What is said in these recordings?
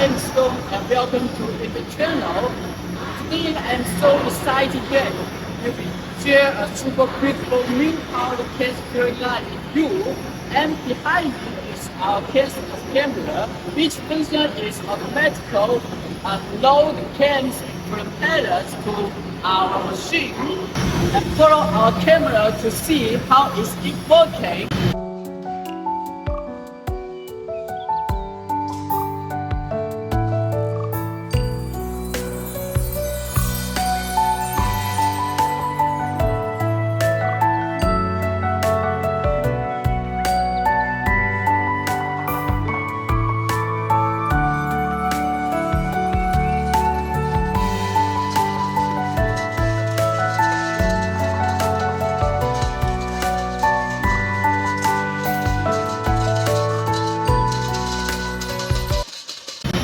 I'm Stone and welcome to the channel. Today I'm so excited that we will share a super critical new powered case filling line with you. And behind me is our case camera, which function is automatical and load cans propellers to our machine and follow our camera to see how it's working.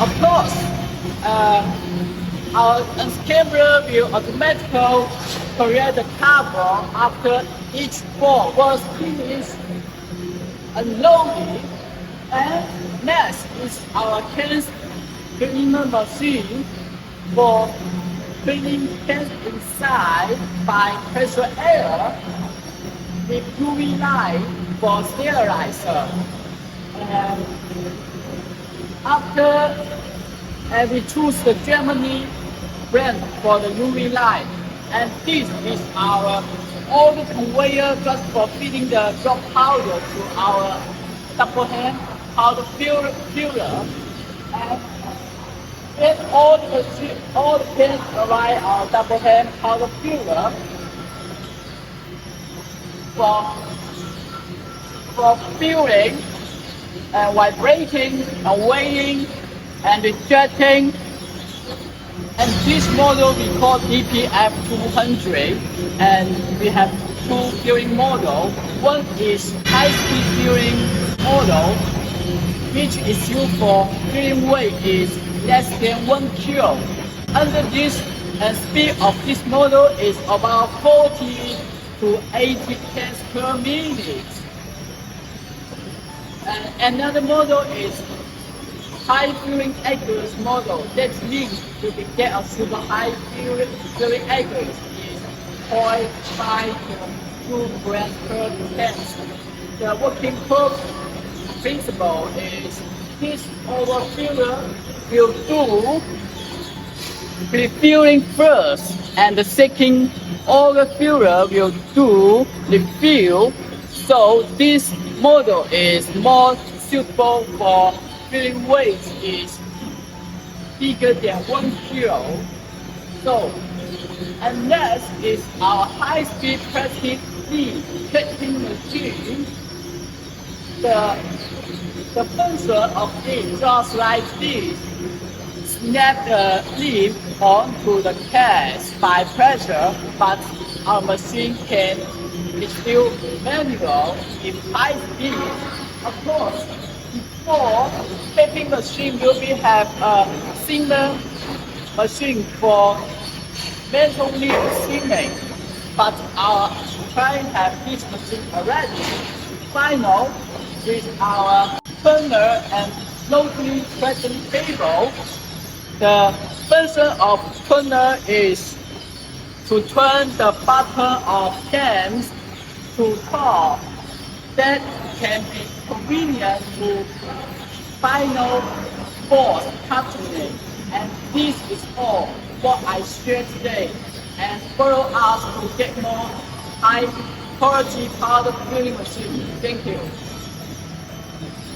Of course, our unscrambler will automatically create the carbon after each ball was finished unloading. And next is our cans cleaning machine for cleaning cans inside by pressure air with UV light for sterilizer. And after we choose the Germany brand for the UV light, and this is our old conveyor just for feeding the drop powder to our double hand powder filler. And when all the pins arrive our double hand powder filler for filling and vibrating and weighing and rejecting. And this model we call DPF 200, and we have two filling models. One is high-speed filling model, which is used for filling weight is less than 1 kilo. Under this, and speed of this model is about 40 to 80 cans per minute. And another model is high filling accuracy model. That means you can get a super high filling accuracy is 0.5 to 2 grams per can. The working principle is this overfiller will do refilling first, and the second overfiller will do refill. So this model is more suitable for filling weight is bigger than 1 kilo. So, and next is our high-speed plastic lead cutting machine. The function of it just like this: snap the leaf onto the cast by pressure, but our machine can it's still manual in high speed. Of course, before tapping machine will be have a similar machine for manually seaming, but our client have this machine already. Final with our turner and locally present table. The function of turner is to turn the bottom of cans to top. That can be convenient to final force capturing. And this is all what I shared today. And follow us to get more high quality powder filling machine. Thank you.